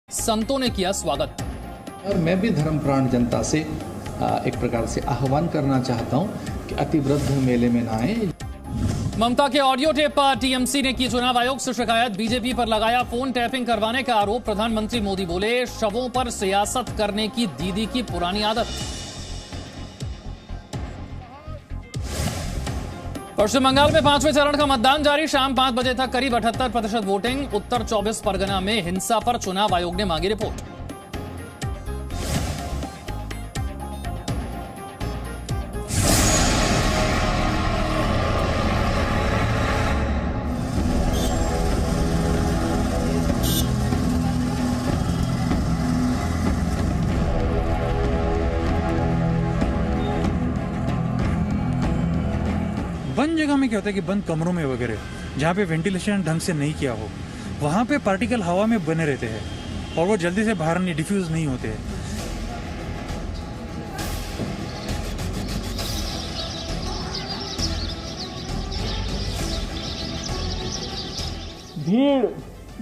संतों ने किया स्वागत। और मैं भी धर्मप्राण जनता से एक प्रकार से आह्वान करना चाहता हूं कि अतिवृद्ध मेले में ना आए। ममता के ऑडियो टेप पर टीएमसी ने की चुनाव आयोग से शिकायत, बीजेपी पर लगाया फोन टैपिंग करवाने का आरोप। प्रधानमंत्री मोदी बोले, शवों पर सियासत करने की दीदी की पुरानी आदत। पश्चिम बंगाल में 5वें चरण का मतदान जारी, शाम 5 बजे तक करीब 78% वोटिंग। उत्तर 24 परगना में हिंसा पर चुनाव आयोग ने मांगी रिपोर्ट। बंद जगह में क्या होता है कि बंद कमरों में वगैरह जहाँ पे वेंटिलेशन ढंग से नहीं किया हो, वहाँ पे पार्टिकल हवा में बने रहते हैं और वो जल्दी से बाहर नहीं डिफ्यूज नहीं होते हैं। भीड़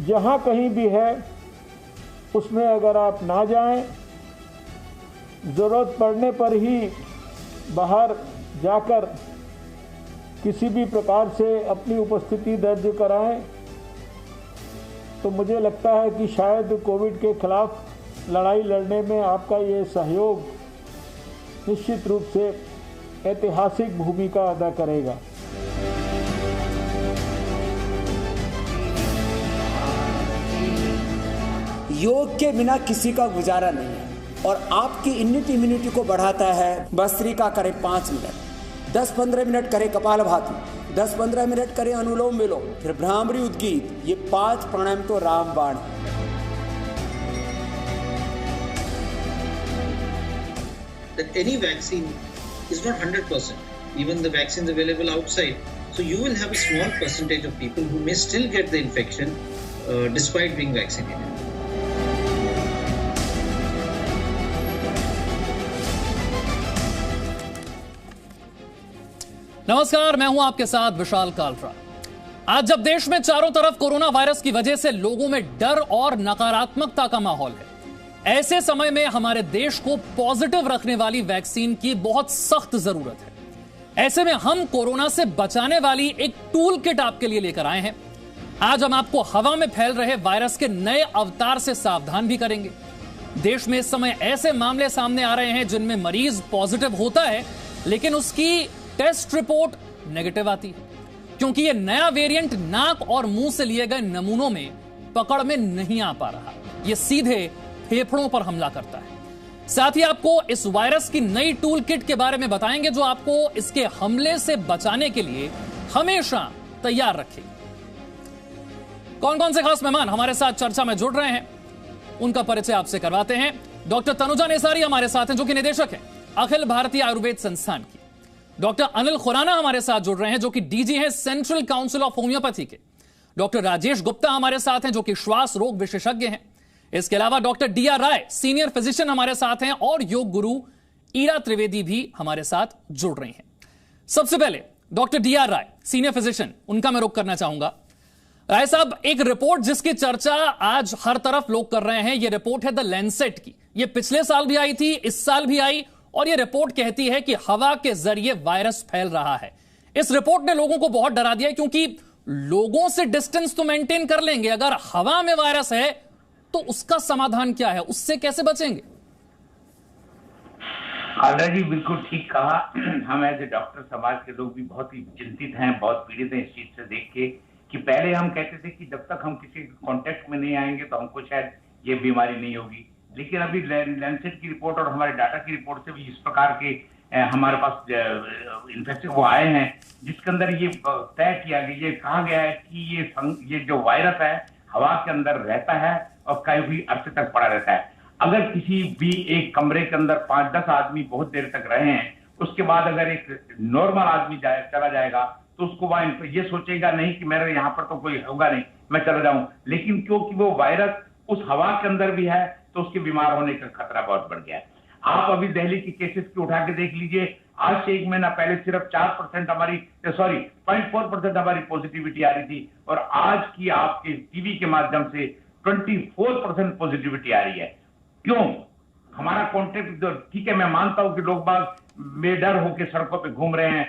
जहाँ कहीं भी है उसमें अगर आप ना जाएं, जरूरत पड़ने पर ही बाहर जाकर किसी भी प्रकार से अपनी उपस्थिति दर्ज कराएं, तो मुझे लगता है कि शायद कोविड के खिलाफ लड़ाई लड़ने में आपका ये सहयोग निश्चित रूप से ऐतिहासिक भूमिका अदा करेगा। योग के बिना किसी का गुजारा नहीं है और आपकी इम्यूनिटी को बढ़ाता है। भस्त्रिका करें 5 मिनट, 10-15 मिनट करें कपालभाति, 10-15 मिनट करें अनुलोम विलोम, फिर भ्रामरी उद्गीत। ये 5 प्राणायाम तो रामबाण है। That any vaccine is not 100%. Even the vaccines available outside, so you will have a small percentage of people who may still get the infection despite being vaccinated. नमस्कार, मैं हूं आपके साथ विशाल कालरा। आज जब देश में चारों तरफ कोरोना वायरस की वजह से लोगों में डर और नकारात्मकता का माहौल है, ऐसे समय में हमारे देश को पॉजिटिव रखने वाली वैक्सीन की बहुत सख्त जरूरत है। ऐसे में हम कोरोना से बचाने वाली एक टूल किट आपके लिए लेकर आए हैं। आज हम आपको हवा में फैल रहे वायरस के नए अवतार से सावधान भी करेंगे। देश में इस समय ऐसे मामले सामने आ रहे हैं जिनमें मरीज पॉजिटिव होता है लेकिन उसकी टेस्ट रिपोर्ट नेगेटिव आती है, क्योंकि यह नया वेरिएंट नाक और मुंह से लिए गए नमूनों में पकड़ में नहीं आ पा रहा। यह सीधे फेफड़ों पर हमला करता है। साथ ही आपको इस वायरस की नई टूल किट के बारे में बताएंगे जो आपको इसके हमले से बचाने के लिए हमेशा तैयार रखेगी। कौन कौन से खास मेहमान हमारे साथ चर्चा में जुड़ रहे हैं, उनका परिचय आपसे करवाते हैं। डॉक्टर तनुजा नेसारी हमारे साथ हैं, जो कि निदेशक है अखिल भारतीय आयुर्वेद संस्थान की। डॉक्टर अनिल खुराना हमारे साथ जुड़ रहे हैं, जो कि डीजी हैं सेंट्रल काउंसिल ऑफ होम्योपैथी के। डॉक्टर राजेश गुप्ता हमारे साथ हैं, जो कि श्वास रोग विशेषज्ञ हैं। इसके अलावा डॉक्टर डी.आर. राय सीनियर फिजिशियन हमारे साथ हैं और योग गुरु ईरा त्रिवेदी भी हमारे साथ जुड़ रही हैं। सबसे पहले डॉक्टर डी.आर. राय सीनियर फिजिशियन, उनका मैं रुख करना चाहूंगा। राय साहब, एक रिपोर्ट जिसकी चर्चा आज हर तरफ लोग कर रहे हैं, यह रिपोर्ट है द लैंसेट की। यह पिछले साल भी आई थी, इस साल भी आई, और यह रिपोर्ट कहती है कि हवा के जरिए वायरस फैल रहा है। इस रिपोर्ट ने लोगों को बहुत डरा दिया, क्योंकि लोगों से डिस्टेंस तो मेंटेन कर लेंगे, अगर हवा में वायरस है तो उसका समाधान क्या है, उससे कैसे बचेंगे? कालरा जी बिल्कुल ठीक कहा। हम एज ए डॉक्टर समाज के लोग भी बहुत ही चिंतित हैं, बहुत पीड़ित हैं इस चीज से देख के कि पहले हम कहते थे कि जब तक हम किसी कांटेक्ट में नहीं आएंगे तो हमको शायद ये बीमारी नहीं होगी, लेकिन अभी लैंसेट की रिपोर्ट और हमारे डाटा की रिपोर्ट से भी इस प्रकार के हमारे पास इन्फेक्शन वो आए हैं जिसके अंदर ये तय किया गया, ये कहा गया है कि ये जो वायरस है हवा के अंदर रहता है और काफी अरसे तक पड़ा रहता है। अगर किसी भी एक कमरे के अंदर 5-10 आदमी बहुत देर तक रहे हैं, उसके बाद अगर एक नॉर्मल आदमी चला जाएगा तो उसको वहां ये सोचेगा नहीं कि मेरे यहाँ पर तो कोई होगा नहीं, मैं चला जाऊं। लेकिन क्योंकि वो वायरस उस हवा के अंदर भी है तो उसके बीमार होने का खतरा बहुत बढ़ गया है। आप अभी दिल्ली की केसेस की उठा के देख लीजिए, आज से 1 महीना पहले सिर्फ 4% हमारी 0.4% हमारी पॉजिटिविटी आ रही थी, और आज की आपके टीवी के माध्यम से 24% पॉजिटिविटी आ रही है। क्यों? हमारा कॉन्टेक्ट, ठीक है मैं मानता हूं कि लोग बाग बेडर होकर सड़कों पे घूम रहे हैं,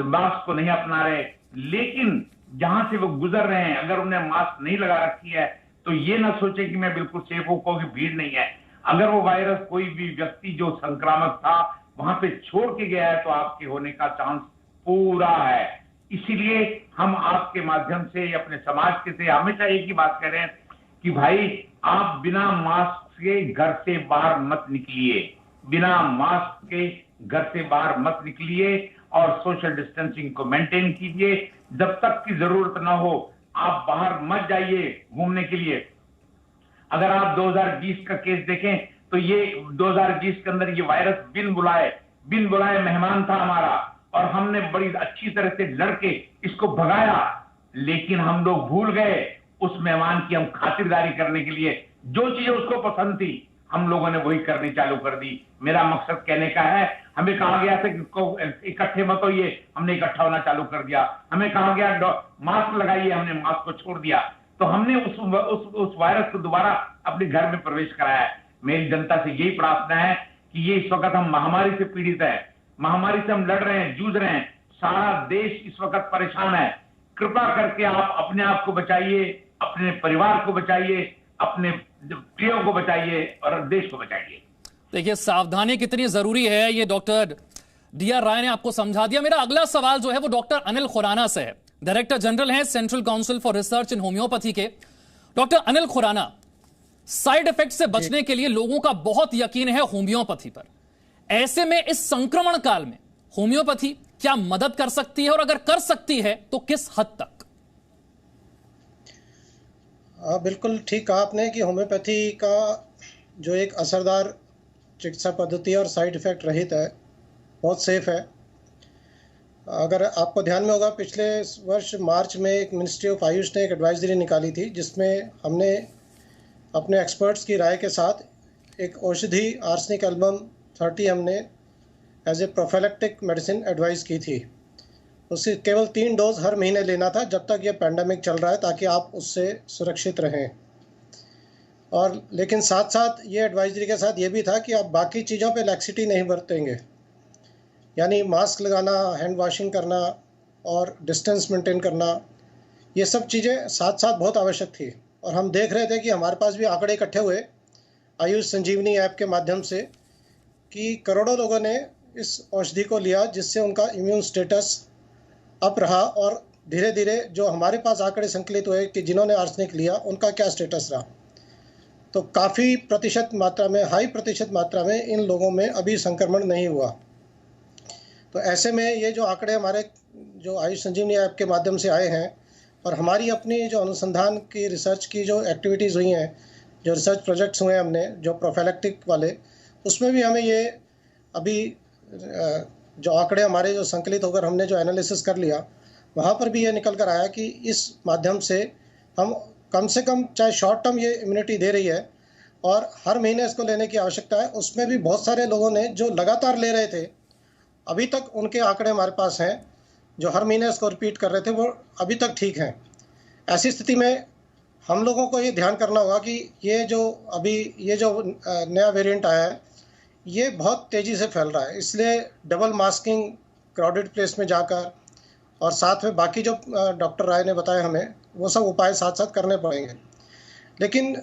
मास्क को नहीं अपना रहे, लेकिन जहां से वो गुजर रहे हैं अगर उन्हें मास्क नहीं लगा रखी है तो ये ना सोचे कि मैं बिल्कुल सेफ हूं क्योंकि भीड़ नहीं है। अगर वो वायरस कोई भी व्यक्ति जो संक्रामक था वहां पे छोड़ के गया है तो आपके होने का चांस पूरा है। इसीलिए हम आपके माध्यम से अपने समाज के से हमेशा एक ही बात कह रहे हैं कि भाई आप बिना मास्क के घर से बाहर मत निकलिए, बिना मास्क के घर से बाहर मत निकलिए और सोशल डिस्टेंसिंग को मेंटेन कीजिए। जब तक की जरूरत ना हो आप बाहर मत जाइए घूमने के लिए। अगर आप 2020 का केस देखें तो ये 2020 के अंदर ये वायरस बिन बुलाए मेहमान था हमारा और हमने बड़ी अच्छी तरह से लड़के इसको भगाया, लेकिन हम लोग भूल गए उस मेहमान की हम खातिरदारी करने के लिए जो चीजें उसको पसंद थी हम लोगों ने वही करनी चालू कर दी। मेरा मकसद कहने का है, हमें कहा गया था कि इकट्ठे मत होइए, हमने इकट्ठा होना चालू कर दिया। हमें कहा गया मास्क लगाइए, हमने मास्क को छोड़ दिया। तो हमने उस वायरस को दोबारा अपने घर में प्रवेश कराया है। मेरी जनता से यही प्रार्थना है कि ये इस वक्त हम महामारी से पीड़ित है, महामारी से हम लड़ रहे हैं, जूझ रहे हैं, सारा देश इस वक्त परेशान है। कृपा करके आप अपने आप को बचाइए, अपने परिवार को बचाइए, अपने प्रियों को बचाइए और देश को बचाइए। देखिए सावधानी कितनी जरूरी है ये डॉक्टर डी.आर. राय ने आपको समझा दिया। मेरा अगला सवाल जो है वो डॉक्टर अनिल खुराना से है, डायरेक्टर जनरल हैं central council for research in homoeopathy के। Doctor Anil Khurana, side effect से बचने के लिए लोगों का बहुत यकीन है होम्योपैथी पर। ऐसे में इस संक्रमण काल में होम्योपैथी क्या मदद कर सकती है और अगर कर सकती है तो किस हद तक? बिल्कुल ठीक कहा आपने कि होम्योपैथी का जो एक असरदार चिकित्सा पद्धति और साइड इफ़ेक्ट रहित है, बहुत सेफ है। अगर आपको ध्यान में होगा पिछले वर्ष मार्च में एक मिनिस्ट्री ऑफ आयुष ने एक एडवाइजरी निकाली थी जिसमें हमने अपने एक्सपर्ट्स की राय के साथ एक औषधि आर्सेनिक एल्बम 30 हमने as a prophylactic medicine advice की थी। उससे केवल 3 डोज हर महीने लेना था जब तक ये पैंडेमिक चल रहा है, ताकि आप उससे सुरक्षित रहें। और लेकिन साथ साथ ये एडवाइजरी के साथ ये भी था कि आप बाकी चीज़ों पे लैक्सिटी नहीं बरतेंगे, यानी मास्क लगाना, हैंड वॉशिंग करना और डिस्टेंस मेंटेन करना, ये सब चीज़ें साथ साथ बहुत आवश्यक थी। और हम देख रहे थे कि हमारे पास भी आंकड़े इकट्ठे हुए आयुष संजीवनी ऐप के माध्यम से कि करोड़ों लोगों ने इस औषधि को लिया जिससे उनका इम्यून स्टेटस अप रहा, और धीरे धीरे जो हमारे पास आंकड़े संकलित हुए कि जिन्होंने आर्सेनिक लिया उनका क्या स्टेटस रहा, तो काफ़ी प्रतिशत मात्रा में, हाई प्रतिशत मात्रा में इन लोगों में अभी संक्रमण नहीं हुआ। तो ऐसे में ये जो आंकड़े हमारे जो आयुष संजीवनी ऐप के माध्यम से आए हैं और हमारी अपनी जो अनुसंधान की रिसर्च की जो एक्टिविटीज़ हुई हैं, जो रिसर्च प्रोजेक्ट्स हुए हमने जो प्रोफिलैक्टिक वाले, उसमें भी हमें ये अभी जो आंकड़े हमारे जो संकलित होकर हमने जो एनालिसिस कर लिया वहाँ पर भी ये निकल कर आया कि इस माध्यम से हम कम से कम चाहे शॉर्ट टर्म ये इम्यूनिटी दे रही है और हर महीने इसको लेने की आवश्यकता है। उसमें भी बहुत सारे लोगों ने जो लगातार ले रहे थे, अभी तक उनके आंकड़े हमारे पास हैं, जो हर महीने इसको रिपीट कर रहे थे वो अभी तक ठीक हैं। ऐसी स्थिति में हम लोगों को ये ध्यान करना होगा कि ये जो नया वेरिएंट आया है ये बहुत तेज़ी से फैल रहा है, इसलिए डबल मास्किंग, क्राउडेड प्लेस में जाकर और साथ में बाकी जो डॉक्टर राय ने बताया हमें वो सब उपाय साथ साथ करने पड़ेंगे। लेकिन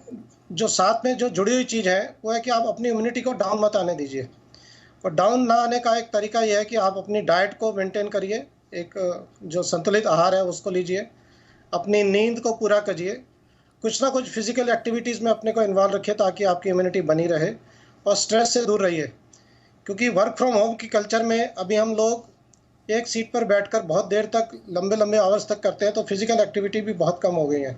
जो साथ में जो जुड़ी हुई चीज़ है वो है कि आप अपनी इम्यूनिटी को डाउन मत आने दीजिए। और डाउन ना आने का एक तरीका ये है कि आप अपनी डाइट को मेंटेन करिए, एक जो संतुलित आहार है उसको लीजिए, अपनी नींद को पूरा करिए, कुछ ना कुछ फिजिकल एक्टिविटीज़ में अपने को इन्वॉल्व रखिए ताकि आपकी इम्यूनिटी बनी रहे, और स्ट्रेस से दूर रहिए। क्योंकि वर्क फ्रॉम होम की कल्चर में अभी हम लोग एक सीट पर बैठकर बहुत देर तक लंबे आवर्स तक करते हैं, तो फिजिकल एक्टिविटी भी बहुत कम हो गई है।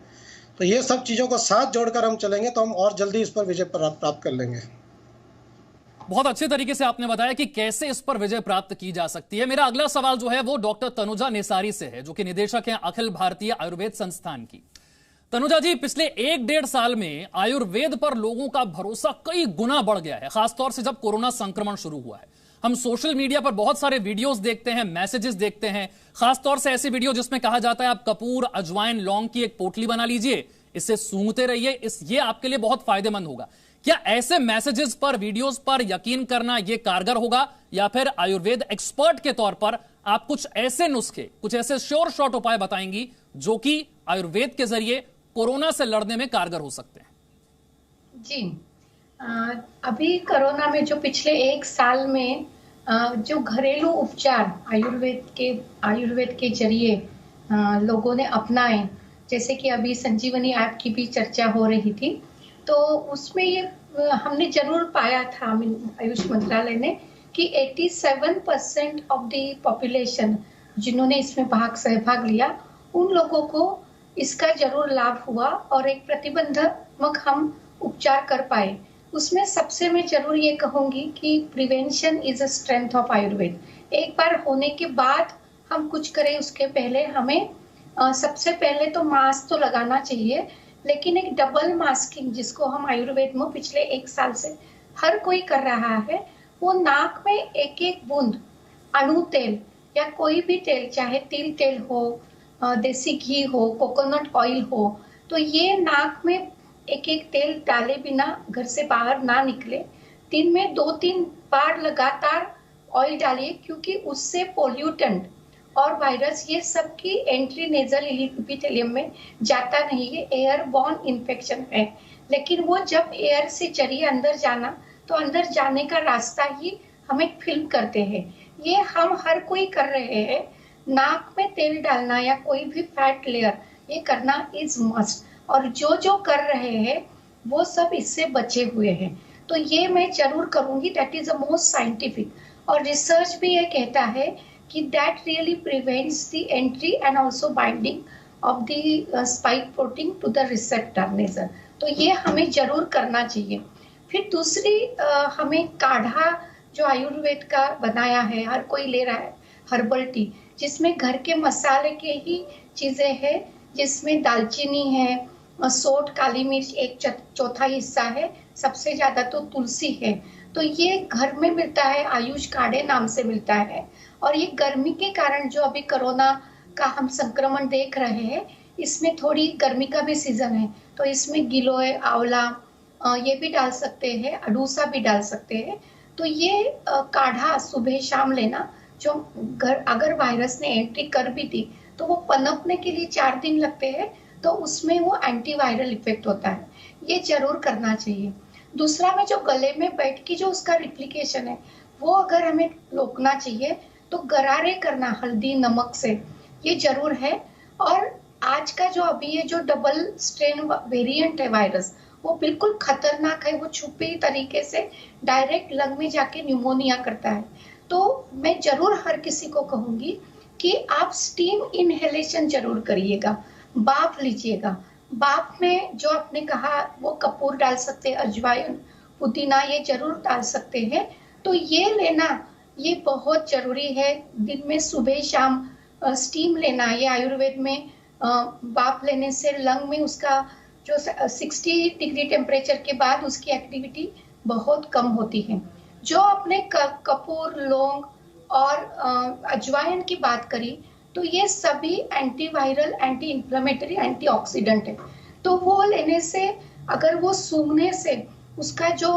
तो ये सब चीज़ों को साथ जोड़कर हम चलेंगे तो हम और जल्दी इस पर विजय प्राप्त कर लेंगे। बहुत अच्छे तरीके से आपने बताया कि कैसे इस पर विजय प्राप्त की जा सकती है। मेरा अगला सवाल जो है वो डॉक्टर तनुजा निसारी से है, जो कि निदेशक हैं अखिल भारतीय आयुर्वेद संस्थान की। तनुजा जी, पिछले 1-1.5 साल में आयुर्वेद पर लोगों का भरोसा कई गुना बढ़ गया है, खासतौर से जब कोरोना संक्रमण शुरू हुआ है। हम सोशल मीडिया पर बहुत सारे वीडियोस देखते हैं, मैसेजेस देखते हैं, खासतौर से ऐसे वीडियो जिसमें कहा जाता है आप कपूर, अजवाइन, लौंग की एक पोटली बना लीजिए, इसे सूंघते रहिए, ये आपके लिए बहुत फायदेमंद होगा। क्या ऐसे मैसेजेस पर, वीडियोस पर यकीन करना यह कारगर होगा, या फिर आयुर्वेद एक्सपर्ट के तौर पर आप कुछ ऐसे नुस्खे, कुछ ऐसे श्योर शॉट उपाय बताएंगी जो कि आयुर्वेद के जरिए कोरोना से लड़ने में कारगर हो सकते हैं? जी, अभी कोरोना में जो पिछले 1 साल में जो घरेलू उपचार आयुर्वेद के जरिए लोगों ने अपनाए, जैसे कि अभी संजीवनी ऐप की भी चर्चा हो रही थी, तो उसमें ये हमने जरूर पाया था आयुष मंत्रालय ने कि 87% ऑफ द पॉपुलेशन जिन्होंने इसमें सहभाग लिया, उन लोगों को इसका जरूर लाभ हुआ और एक प्रतिबंधात्मक हम उपचार कर पाए। उसमें सबसे मैं जरूर ये कहूंगी कि prevention is a strength of Ayurveda. एक बार होने के बाद हम कुछ करें, उसके पहले हमें सबसे पहले तो मास्क तो लगाना चाहिए, लेकिन एक डबल मास्किंग जिसको हम आयुर्वेद में पिछले 1 साल से हर कोई कर रहा है, वो नाक में एक एक बूंद अणु तेल या कोई भी तेल, चाहे तिल तेल हो, देसी घी हो, कोकोनट ऑयल हो, तो ये नाक में एक एक तेल डाले बिना घर से बाहर ना निकले। दिन में 2-3 बार लगातार ऑयल डालिए, क्योंकि उससे पोल्यूटेंट और वायरस ये सब की एंट्री नेजल एपिथेलियम में जाता नहीं है। एयरबॉर्न इन्फेक्शन है, लेकिन वो जब एयर से चलिए अंदर जाना, तो अंदर जाने का रास्ता ही हमें फिल्म करते हैं। ये हम हर कोई कर रहे हैं। नाक में तेल डालना या कोई भी फैट लेयर ये करना इज मस्ट, और जो कर रहे हैं वो सब इससे बचे हुए हैं। तो ये मैं जरूर करूंगी, that is the most scientific, और रिसर्च भी ये कहता है कि that really prevents the entry and also binding of the spike protein to the receptor nasal. तो ये हमें जरूर करना चाहिए। फिर दूसरी हमें काढ़ा जो आयुर्वेद का बनाया है, हर कोई ले रहा है, हर्बल टी, जिसमें घर के मसाले के ही चीजें हैं, जिसमें दालचीनी है, सोंठ, काली मिर्च 1/4 हिस्सा है, सबसे ज्यादा तो तुलसी है। तो ये घर में मिलता है, आयुष काढ़े नाम से मिलता है। और ये गर्मी के कारण जो अभी कोरोना का हम संक्रमण देख रहे हैं, इसमें थोड़ी गर्मी का भी सीजन है, तो इसमें गिलोय, आंवला ये भी डाल सकते हैं, अडूसा भी डाल सकते हैं। तो ये काढ़ा सुबह शाम लेना, जो अगर वायरस ने एंट्री कर भी दी तो वो पनपने के लिए 4 दिन लगते हैं, तो उसमें वो एंटीवायरल इफेक्ट होता है। ये जरूर करना चाहिए। दूसरा में जो गले में बैठ की जो उसका रिप्लिकेशन है, वो अगर हमें रोकना चाहिए तो गरारे करना हल्दी नमक से, ये जरूर है। और आज का जो अभी ये जो डबल स्ट्रेन वेरिएंट है वायरस, वो बिल्कुल खतरनाक है। वो छुपे तरीके से डायरेक्ट लंग में जाके न्यूमोनिया करता है। तो मैं जरूर हर किसी को कहूंगी कि आप स्टीम इनहेलेशन जरूर करिएगा, भाप लीजिएगा। भाप में जो आपने कहा वो कपूर डाल सकते हैं, अजवाइन, पुदीना ये जरूर डाल सकते हैं। तो ये लेना ये बहुत जरूरी है। दिन में सुबह शाम स्टीम लेना, ये आयुर्वेद में भाप लेने से लंग में उसका जो 60 डिग्री टेम्परेचर के बाद उसकी एक्टिविटी बहुत कम होती है। जो आपने कपूर, लौंग और अजवाइन की बात करी, तो ये सभी एंटीवायरल, एंटी इंफ्लेमेटरी, एंटीऑक्सीडेंट है। तो वो लेने से, अगर वो सूंघने से उसका जो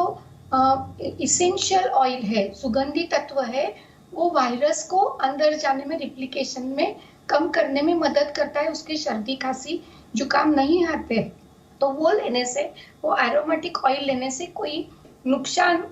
इसेंशियल ऑयल है, सुगंधी तत्व है, वो वायरस को अंदर जाने में, रिप्लिकेशन में कम करने में मदद करता है। उसकी सर्दी, खांसी, जुकाम नहीं आते। तो वो लेने से, वो एरोमेटिक ऑयल लेने से कोई नुकसान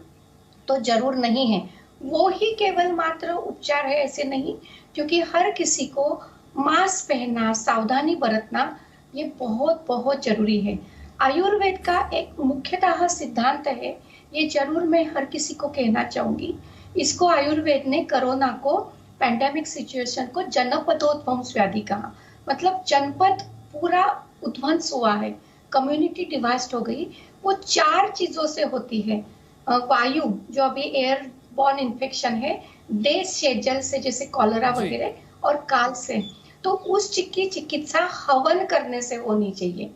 तो जरूर नहीं है। वो ही केवल मात्र उपचार है ऐसे नहीं, क्योंकि हर किसी को मास्क पहनना, सावधानी बरतना ये बहुत बहुत जरूरी है। आयुर्वेद का एक मुख्यतः सिद्धांत है, ये जरूर मैं हर किसी को कहना चाहूंगी। इसको आयुर्वेद ने कोरोना को, पैंडेमिक सिचुएशन को जनपदोध्वंस व्याधि कहा। मतलब जनपद पूरा उध्वंस हुआ है, कम्युनिटी डिवास्ट हो गई। वो 4 चीजों से होती है। वायु जो अभी एयरबॉर्न इन्फेक्शन है, देश से, जल से, जैसे कॉलरा वगैरह, और काल से। तो उस की चिकित्सा हवन करने से होनी चाहिए।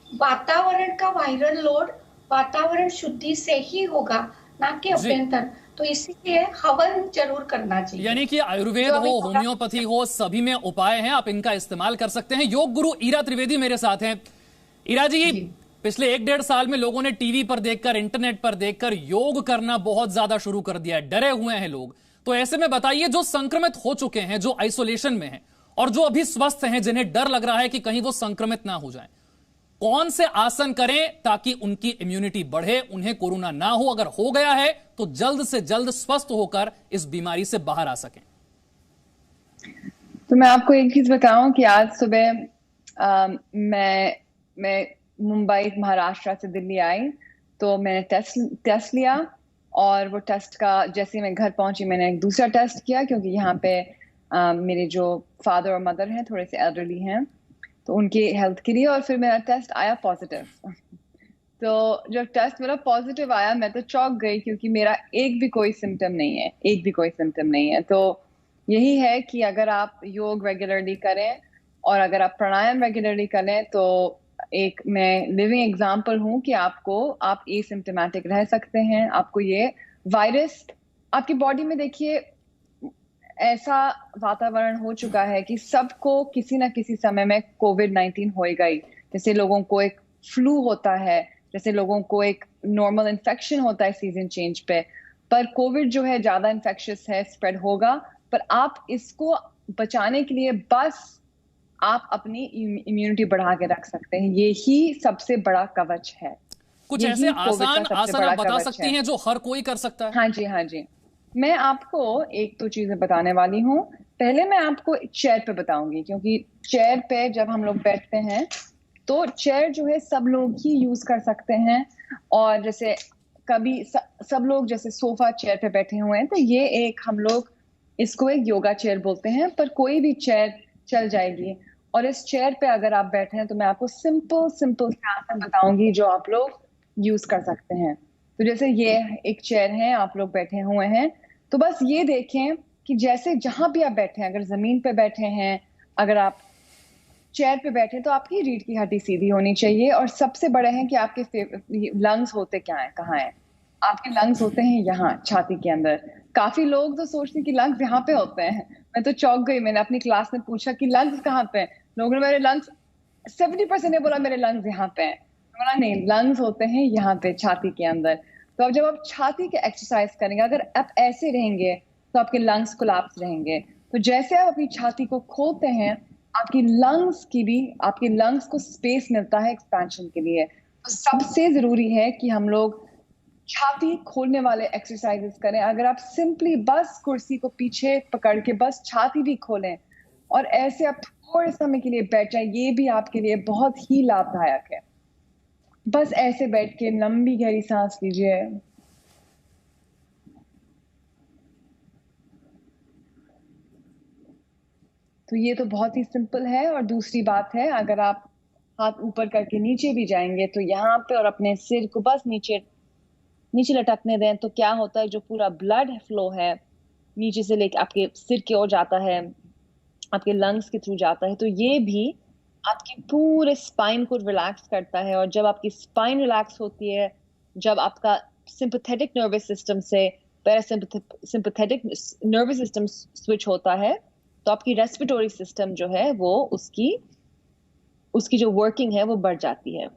वातावरण का वायरल लोड वातावरण शुद्धि से ही होगा, ना कि अभ्यंतर। तो इसीलिए हवन जरूर करना चाहिए। यानी कि आयुर्वेद हो, होम्योपैथी हो, सभी में उपाय हैं, आप इनका इस्तेमाल कर सकते हैं। योग गुरु ईरा त्रिवेदी मेरे साथ हैं। इरा जी, पिछले 1-1.5 साल में लोगों ने टीवी पर देखकर, इंटरनेट पर देखकर योग करना बहुत ज्यादा शुरू कर दिया है, डरे हुए हैं लोग। तो ऐसे में बताइए, जो संक्रमित हो चुके हैं, जो आइसोलेशन में हैं और जो अभी स्वस्थ हैं, जिन्हें डर लग रहा है कि कहीं वो संक्रमित ना हो जाएं, कौन से आसन करें ताकि उनकी इम्यूनिटी बढ़े, उन्हें कोरोना ना हो, अगर हो गया है तो जल्द से जल्द स्वस्थ होकर इस बीमारी से बाहर आ सकें? तो मैं आपको एक चीज बताऊं कि आज सुबह मैं मुंबई महाराष्ट्र से दिल्ली आई, तो मैंने टेस्ट लिया और वो टेस्ट का जैसे ही मैं घर पहुंची मैंने एक दूसरा टेस्ट किया, क्योंकि यहाँ पे मेरे जो फादर और मदर हैं थोड़े से एल्डरली हैं, तो उनकी हेल्थ के लिए, और फिर मेरा टेस्ट आया पॉजिटिव। तो जब टेस्ट मेरा पॉजिटिव आया मैं तो चौंक गई, क्योंकि मेरा एक भी कोई सिम्टम नहीं है। तो यही है कि अगर आप योग रेगुलरली करें और अगर आप प्राणायाम रेगुलरली करें, तो एक मैं लिविंग एग्जांपल हूं कि आप एसिम्प्टोमेटिक रह सकते हैं। आपको ये वायरस आपकी बॉडी में, देखिए ऐसा वातावरण हो चुका है कि सबको किसी ना किसी समय में कोविड-19 होएगा ही। जैसे लोगों को एक फ्लू होता है, जैसे लोगों को एक नॉर्मल इन्फेक्शन होता है सीजन चेंज पे, पर कोविड जो है ज्यादा इन्फेक्शियस है, स्प्रेड होगा। पर आप इसको बचाने के लिए बस आप अपनी इम्यूनिटी बढ़ा के रख सकते हैं, यही सबसे बड़ा कवच है। कुछ ऐसे आसान आसन आप बता सकती हैं जो हर कोई कर सकता है? हाँ जी, मैं आपको एक तो चीजें बताने वाली हूँ। पहले मैं आपको चेयर पे बताऊंगी, क्योंकि चेयर पे जब हम लोग बैठते हैं तो चेयर जो है सब लोग ही यूज कर सकते हैं, और जैसे कभी सब लोग जैसे सोफा चेयर पे बैठे हुए हैं, तो ये एक हम लोग इसको एक योगा चेयर बोलते हैं, पर कोई भी चेयर चल जाएगी। और इस चेयर पे अगर आप बैठे हैं तो मैं आपको सिंपल आसन बताऊंगी जो आप लोग यूज कर सकते हैं। तो जैसे ये एक चेयर है, आप लोग बैठे हुए हैं, तो बस ये देखें कि जैसे जहां भी आप बैठे हैं, अगर जमीन पे बैठे हैं, अगर आप चेयर पे बैठे हैं, तो आपकी रीढ़ की हड्डी सीधी होनी चाहिए। और सबसे बड़े हैं कि आपके लंग्स होते कहाँ हैं? आपके लंग्स होते हैं यहाँ छाती के अंदर। काफी लोग तो सोचते हैं कि लंग्स यहाँ पे होते हैं, मैं तो चौंक गई। मैंने अपनी क्लास में पूछा कि लंग्स कहाँ पे हैं, लोगों ने मेरे लंग्स 70% ने बोला मेरे लंग्स यहाँ पे हैं। बोला नहीं, लंग्स होते हैं यहाँ पे छाती के अंदर। तो अब जब आप छाती के एक्सरसाइज करेंगे, अगर आप ऐसे रहेंगे तो आपके लंग्स कोलैप्स रहेंगे। तो जैसे आप अपनी छाती को खोलते हैं, आपकी लंग्स को स्पेस मिलता है एक्सपेंशन के लिए। तो सबसे जरूरी है कि हम लोग छाती खोलने वाले एक्सरसाइजेस करें। अगर आप सिंपली बस कुर्सी को पीछे पकड़ के बस छाती भी खोलें और ऐसे आप थोड़े समय के लिए बैठ जाए, ये भी आपके लिए बहुत ही लाभदायक है। बस ऐसे बैठ के लंबी गहरी सांस लीजिए। तो ये तो बहुत ही सिंपल है। और दूसरी बात है, अगर आप हाथ ऊपर करके नीचे भी जाएंगे तो यहाँ पे, और अपने सिर को बस नीचे लटकने दें, तो क्या होता है, जो पूरा ब्लड फ्लो है नीचे से लेके आपके सिर की ओर जाता है, आपके लंग्स के थ्रू जाता है, तो ये भी आपके पूरे स्पाइन को रिलैक्स करता है। और जब आपकी स्पाइन रिलैक्स होती है, जब आपका सिंपैथेटिक नर्वस सिस्टम से पैरासिम्पैथेटिक नर्वस सिस्टम स्विच होता है, तो आपकी रेस्पिरेटरी सिस्टम जो है वो उसकी जो वर्किंग है वो बढ़ जाती है।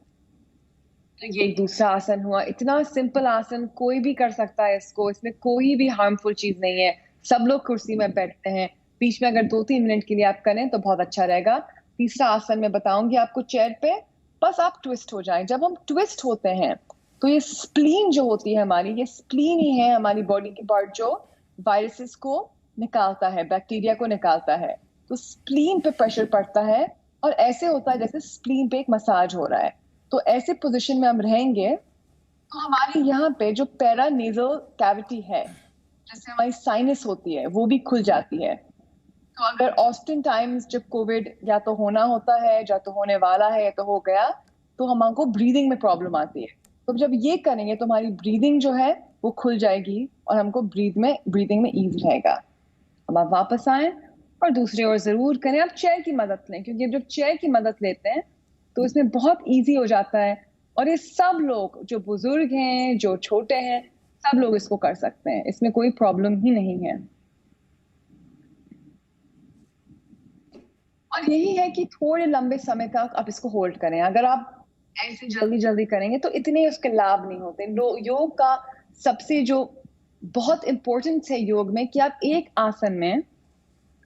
तो ये दूसरा आसन हुआ। इतना सिंपल आसन, कोई भी कर सकता है इसको, इसमें कोई भी हार्मफुल चीज नहीं है। सब लोग कुर्सी में बैठते हैं, बीच में अगर 2-3 मिनट के लिए आप करें तो बहुत अच्छा रहेगा। तीसरा आसन मैं बताऊंगी आपको चेयर पे, बस आप ट्विस्ट हो जाएं। जब हम ट्विस्ट होते हैं तो ये स्प्लीन जो होती है हमारी, ये स्प्लीन ही है हमारी बॉडी की पार्ट जो वायरसेस को निकालता है, बैक्टीरिया को निकालता है। तो स्प्लीन पे प्रेशर पड़ता है और ऐसे होता है जैसे स्प्लीन पे एक मसाज हो रहा है। तो ऐसे पोजीशन में हम रहेंगे तो हमारी यहाँ पे जो पैरानेजल कैविटी है, जैसे हमारी साइनस होती है, वो भी खुल जाती है। तो अगर ऑस्टिन टाइम्स जब कोविड या तो होना होता है, या तो होने वाला है, या तो हो गया, तो हमको ब्रीदिंग में प्रॉब्लम आती है। तो जब ये करेंगे तो हमारी ब्रीदिंग जो है वो खुल जाएगी और हमको ब्रीदिंग में ईज रहेगा। अब आप वापस आए और दूसरी ओर जरूर करें। आप चेयर की मदद लें, क्योंकि जब चेयर की मदद लेते हैं तो इसमें बहुत इजी हो जाता है। और ये सब लोग, जो बुजुर्ग हैं, जो छोटे हैं, सब लोग इसको कर सकते हैं, इसमें कोई प्रॉब्लम ही नहीं है। और यही है कि थोड़े लंबे समय तक आप इसको होल्ड करें। अगर आप ऐसे जल्दी जल्दी करेंगे तो इतने उसके लाभ नहीं होते। योग का सबसे जो बहुत इम्पोर्टेंट है योग में कि आप एक आसन में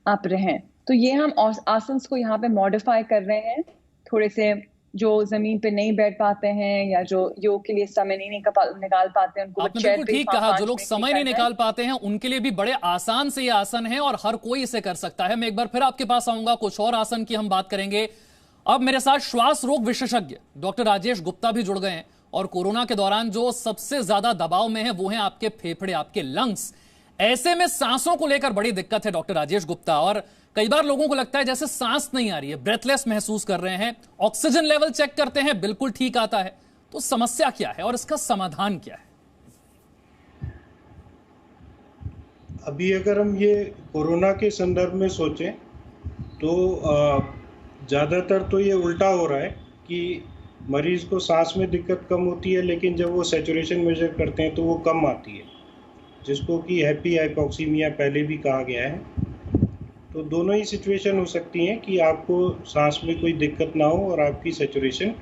आप रहें। तो ये हम आसन को यहाँ पे मॉडिफाई कर रहे हैं, थोड़े से जो जमीन पे नहीं बैठ पाते हैं या जो योग के लिए समय नहीं निकाल पाते हैं उनको आपने बिल्कुल ठीक कहा। जो लोग समय नहीं निकाल पाते हैं उनके लिए भी बड़े आसान से ये आसन है और हर कोई इसे कर सकता है। मैं एक बार फिर आपके पास आऊंगा, कुछ और आसन की हम बात करेंगे। अब मेरे साथ श्वास रोग विशेषज्ञ डॉक्टर राजेश गुप्ता भी जुड़ गए हैं और कोरोना के दौरान जो सबसे ज्यादा दबाव में है वो है आपके फेफड़े, आपके लंग्स। ऐसे में सांसों को लेकर बड़ी दिक्कत है डॉक्टर राजेश गुप्ता, और कई बार लोगों को लगता है जैसे सांस नहीं आ रही है, ब्रेथलेस महसूस कर रहे हैं। ऑक्सीजन लेवल चेक करते हैं, बिल्कुल ठीक आता है। तो समस्या क्या है और इसका समाधान क्या है? अभी अगर हम ये कोरोना के संदर्भ में सोचें तो ज़्यादातर तो ये उल्टा हो रहा है कि मरीज को सांस में दिक्कत कम होती है, लेकिन जब वो सैचुरेशन मेजर करते हैं तो वो कम आती है, जिसको कि हैप्पी हाइपोक्सीमिया पहले भी कहा गया है। तो दोनों ही सिचुएशन हो सकती हैं कि आपको सांस में कोई दिक्कत ना हो और आपकी सैचुरेशन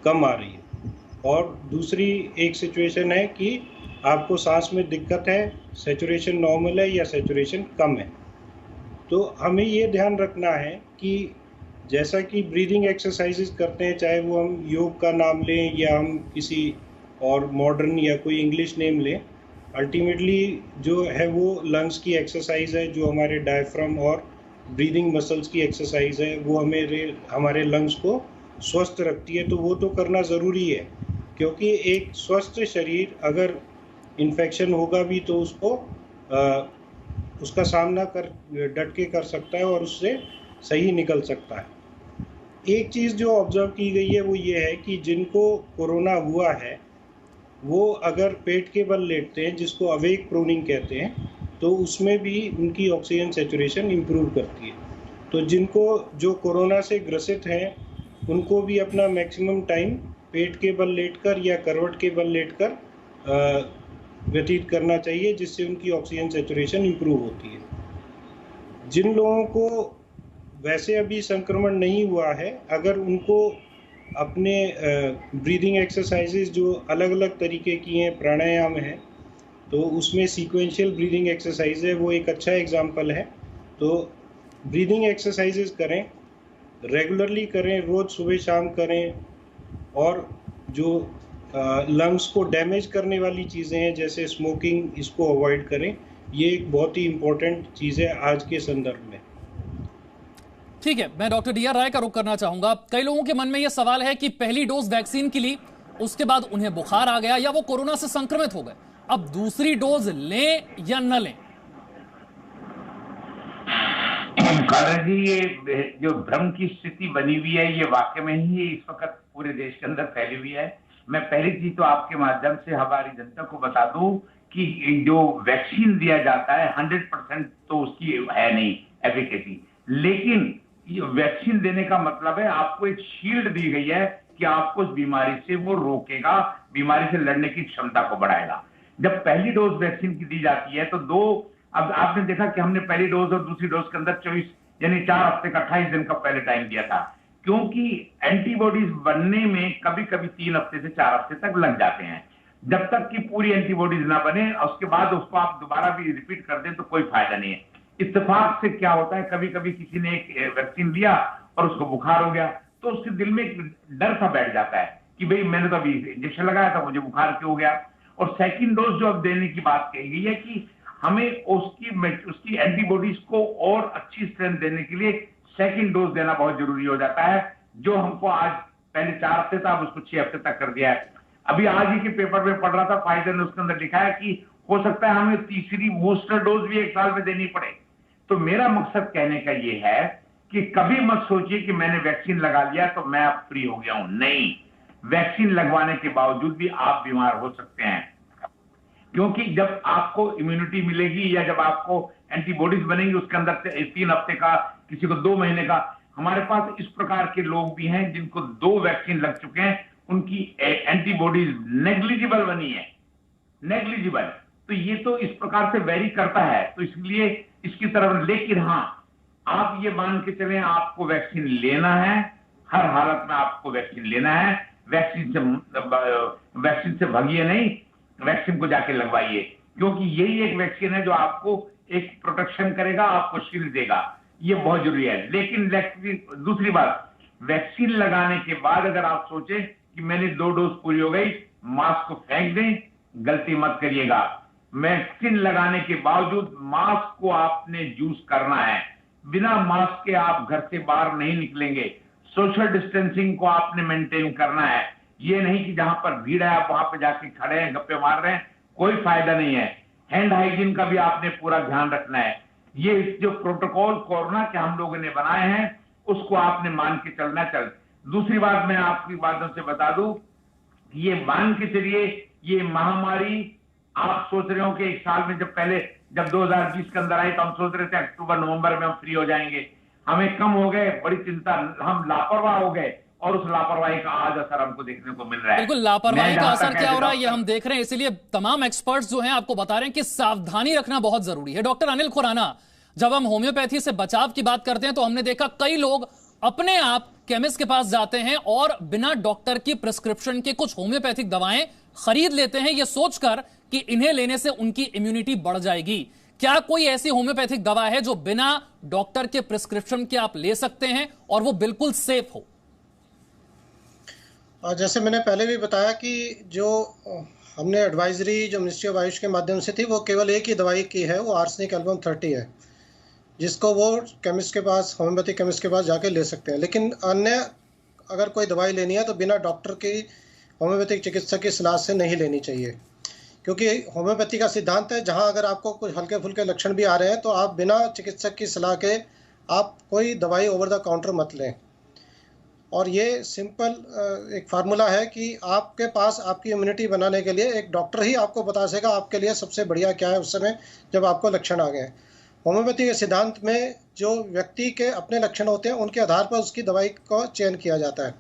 कम आ रही है, और दूसरी एक सिचुएशन है कि आपको सांस में दिक्कत है, सैचुरेशन नॉर्मल है या सैचुरेशन कम है। तो हमें ये ध्यान रखना है कि जैसा कि ब्रीदिंग एक्सरसाइजेस करते हैं, चाहे वो हम योग का नाम लें या हम किसी और मॉडर्न या कोई इंग्लिश नेम लें, अल्टीमेटली जो है वो लंग्स की एक्सरसाइज है, जो हमारे डायफ्राम और ब्रीदिंग मसल्स की एक्सरसाइज है, वो हमारे लंग्स को स्वस्थ रखती है। तो वो तो करना ज़रूरी है, क्योंकि एक स्वस्थ शरीर अगर इन्फेक्शन होगा भी तो उसका सामना डट के कर सकता है और उससे सही निकल सकता है। एक चीज़ जो ऑब्जर्व की गई है वो ये है कि जिनको कोरोना हुआ है वो अगर पेट के बल लेटते हैं, जिसको अवेक प्रोनिंग कहते हैं, तो उसमें भी उनकी ऑक्सीजन सैचुरेशन इम्प्रूव करती है। तो जिनको जो कोरोना से ग्रसित हैं उनको भी अपना मैक्सिमम टाइम पेट के बल लेटकर या करवट के बल लेटकर व्यतीत करना चाहिए, जिससे उनकी ऑक्सीजन सैचुरेशन इम्प्रूव होती है। जिन लोगों को वैसे अभी संक्रमण नहीं हुआ है, अगर उनको अपने ब्रीदिंग एक्सरसाइजेज जो अलग अलग तरीके की हैं, प्राणायाम है, तो उसमें सीक्वेंशियल ब्रीदिंग एक्सरसाइज है, वो एक अच्छा एग्जाम्पल है। तो ब्रीदिंग एक्सरसाइजेज करें, रेगुलरली करें, रोज़ सुबह शाम करें, और जो लंग्स को डैमेज करने वाली चीज़ें हैं जैसे स्मोकिंग, इसको अवॉइड करें। ये एक बहुत ही इम्पोर्टेंट चीज़ है आज के संदर्भ में। ठीक है, मैं डॉक्टर डी आर राय का रुख करना चाहूंगा। कई लोगों के मन में यह सवाल है कि पहली डोज वैक्सीन की ली, उसके बाद उन्हें बुखार आ गया या वो कोरोना से संक्रमित हो गए, अब दूसरी डोज लें या न लें? कारण जी, ये जो भ्रम की स्थिति बनी हुई है ये वाकई में ही इस वक्त पूरे देश के अंदर फैली हुई है। मैं पहली चीज तो आपके माध्यम से हमारी जनता को बता दूं कि जो वैक्सीन दिया जाता है 100% तो उसकी है नहीं एफिकेसी, लेकिन वैक्सीन देने का मतलब है आपको एक शील्ड दी गई है कि आपको उस बीमारी से वो रोकेगा, बीमारी से लड़ने की क्षमता को बढ़ाएगा। जब पहली डोज वैक्सीन की दी जाती है तो अब आपने देखा कि हमने पहली डोज और दूसरी डोज के अंदर 24 यानी 4 हफ्ते का 28 दिन का पहले टाइम दिया था, क्योंकि एंटीबॉडीज बनने में कभी कभी 3 हफ्ते से 4 हफ्ते तक लग जाते हैं। जब तक कि पूरी एंटीबॉडीज ना बने उसके बाद उसको आप दोबारा भी रिपीट कर दें तो कोई फायदा नहीं है। इत्तेफाक से क्या होता है, कभी कभी किसी ने एक वैक्सीन लिया और उसको बुखार हो गया तो उसके दिल में एक डर सा बैठ जाता है कि भाई मैंने तो अभी इंजेक्शन लगाया था, मुझे बुखार क्यों हो गया। और सेकंड डोज जो अब देने की बात कही गई है कि हमें उसकी एंटीबॉडीज को और अच्छी स्ट्रेंथ देने के लिए सेकंड डोज देना बहुत जरूरी हो जाता है, जो हमको आज पहले 4 हफ्ते था, अब उसको 6 हफ्ते तक कर दिया है। अभी आज ही के पेपर में पढ़ रहा था, फाइजर ने उसके अंदर लिखा है कि हो सकता है हमें तीसरी बूस्टर डोज भी 1 साल में देनी पड़े। तो मेरा मकसद कहने का ये है कि कभी मत सोचिए कि मैंने वैक्सीन लगा लिया तो मैं अब फ्री हो गया हूं। नहीं, वैक्सीन लगवाने के बावजूद भी आप बीमार हो सकते हैं, क्योंकि जब आपको इम्यूनिटी मिलेगी या जब आपको एंटीबॉडीज बनेंगी उसके अंदर 3 हफ्ते का, किसी को 2 महीने का। हमारे पास इस प्रकार के लोग भी हैं जिनको 2 वैक्सीन लग चुके हैं, उनकी एंटीबॉडीज नेग्लिजिबल बनी है, नेग्लिजिबल। तो ये तो इस प्रकार से वेरी करता है, तो इसलिए इसकी तरफ। लेकिन हाँ, आप ये मान के चलें आपको वैक्सीन लेना है, हर हालत में आपको वैक्सीन लेना है, वैक्सीन से भागिए नहीं, वैक्सीन को जाके लगवाइए, क्योंकि यही एक वैक्सीन है जो आपको एक प्रोटेक्शन करेगा, आपको शील्ड देगा। ये बहुत जरूरी है। लेकिन दूसरी बात, वैक्सीन लगाने के बाद अगर आप सोचें कि मैंने 2 डोज पूरी हो गई, मास्क को फेंक दें, गलती मत करिएगा। वैक्सीन लगाने के बावजूद मास्क को आपने यूज करना है। बिना मास्क के आप घर से बाहर नहीं निकलेंगे। सोशल डिस्टेंसिंग को आपने मेंटेन करना है। ये नहीं कि जहां पर भीड़ है आप वहां पर जाके खड़े हैं, गप्पे मार रहे हैं, कोई फायदा नहीं है। हैंड हाइजीन का भी आपने पूरा ध्यान रखना है। ये जो प्रोटोकॉल कोरोना के हम लोगों ने बनाए हैं उसको आपने मान के चलना चल। दूसरी बात मैं आपकी बातों से बता दूं, ये मान के चलिए, ये महामारी आप सोच रहे हो कि एक साल में जब 2020 के अंदर आई तो हम सोच रहे थे अक्टूबर नवंबर में हम फ्री हो जाएंगे। हमें कम हो गए, बड़ी चिंता, हम लापरवाह हो गए और उस लापरवाही का आज असर हमको देखने को मिल रहा है। बिल्कुल, लापरवाही का असर क्या हो रहा है ये हम देख रहे हैं। इसीलिए तमाम एक्सपर्ट्स जो हैं आपको बता रहे हैं कि सावधानी रखना बहुत जरूरी है। डॉक्टर अनिल खुराना, जब हम होम्योपैथी से बचाव की बात करते हैं तो हमने देखा कई लोग अपने आप केमिस्ट के पास जाते हैं और बिना डॉक्टर की प्रिस्क्रिप्शन के कुछ होम्योपैथिक दवाएं खरीद लेते हैं, यह सोचकर कि इन्हें लेने से उनकी इम्यूनिटी बढ़ जाएगी। क्या कोई ऐसी होम्योपैथिक दवा है जो बिना डॉक्टर के प्रिस्क्रिप्शन के आप ले सकते हैं और वो बिल्कुल सेफ हो? जैसे मैंने पहले भी बताया कि जो हमने एडवाइजरी जो मिनिस्ट्री ऑफ आयुष के माध्यम से थी वो केवल एक ही दवाई की है, वो आर्सेनिक एल्बम 30 है, जिसको वो केमिस्ट के पास, होम्योपैथिक केमिस्ट के पास जाके ले सकते हैं। लेकिन अन्य अगर कोई दवाई लेनी है तो बिना डॉक्टर की, होम्योपैथिक चिकित्सक की सलाह से नहीं लेनी चाहिए, क्योंकि होम्योपैथी का सिद्धांत है जहां अगर आपको कुछ हल्के फुल्के लक्षण भी आ रहे हैं तो आप बिना चिकित्सक की सलाह के आप कोई दवाई ओवर द काउंटर मत लें। और ये सिंपल एक फार्मूला है कि आपके पास आपकी इम्यूनिटी बनाने के लिए एक डॉक्टर ही आपको बता सकेगा आपके लिए सबसे बढ़िया क्या है उस समय जब आपको लक्षण आ गए। होम्योपैथी के सिद्धांत में जो व्यक्ति के अपने लक्षण होते हैं उनके आधार पर उसकी दवाई का चयन किया जाता है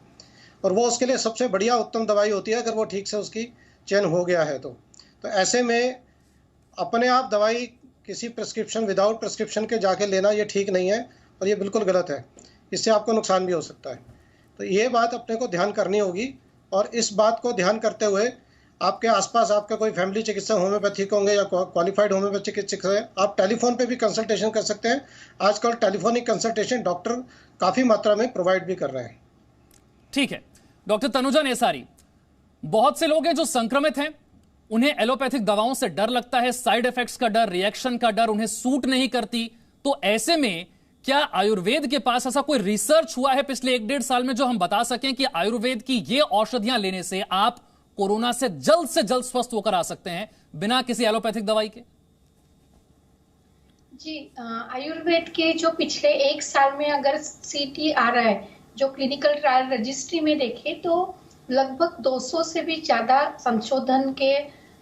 और वो उसके लिए सबसे बढ़िया उत्तम दवाई होती है अगर वो ठीक से उसकी चयन हो गया है। तो ऐसे में अपने आप दवाई किसी प्रिस्क्रिप्शन, विदाउट प्रिस्क्रिप्शन के जाके लेना ये ठीक नहीं है और ये बिल्कुल गलत है। इससे आपको नुकसान भी हो सकता है। तो ये बात अपने को ध्यान करनी होगी और इस बात को ध्यान करते हुए आपके आसपास आपका कोई फैमिली चिकित्सक होम्योपैथिक होंगे या क्वालिफाइड होम्योपैथिक चिकित्सक है, आप टेलीफोन पे भी कंसल्टेशन कर सकते हैं। आजकल टेलीफोनिक कंसल्टेशन डॉक्टर काफ़ी मात्रा में प्रोवाइड भी कर रहे हैं। ठीक है डॉक्टर तनुजा नेसारी, बहुत से लोग हैं जो संक्रमित हैं, उन्हें एलोपैथिक दवाओं से डर लगता है, साइड इफेक्ट्स का डर, रिएक्शन का डर, उन्हें सूट नहीं करती। तो ऐसे में क्या आयुर्वेद के पास ऐसा कोई रिसर्च हुआ है पिछले 1-1.5 साल में जो हम बता सकें कि आयुर्वेद की ये औषधियां लेने से आप कोरोना से जल्द स्वस्थ होकर आ सकते हैं बिना किसी एलोपैथिक दवाई के? जी, आयुर्वेद के जो पिछले 1 साल में अगर सीटी आ रहा है, जो क्लिनिकल ट्रायल रजिस्ट्री में देखे तो लगभग 200 से भी ज्यादा संशोधन के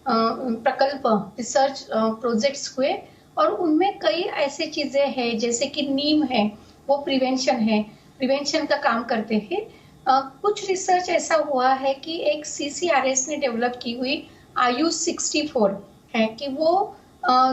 प्रकल्प, रिसर्च प्रोजेक्ट्स हुए और उनमें कई ऐसी चीजें हैं जैसे कि नीम है, वो प्रिवेंशन का काम करते हैं। कुछ रिसर्च ऐसा हुआ है कि एक CCRS ने डेवलप की हुई आयुष 64 है कि वो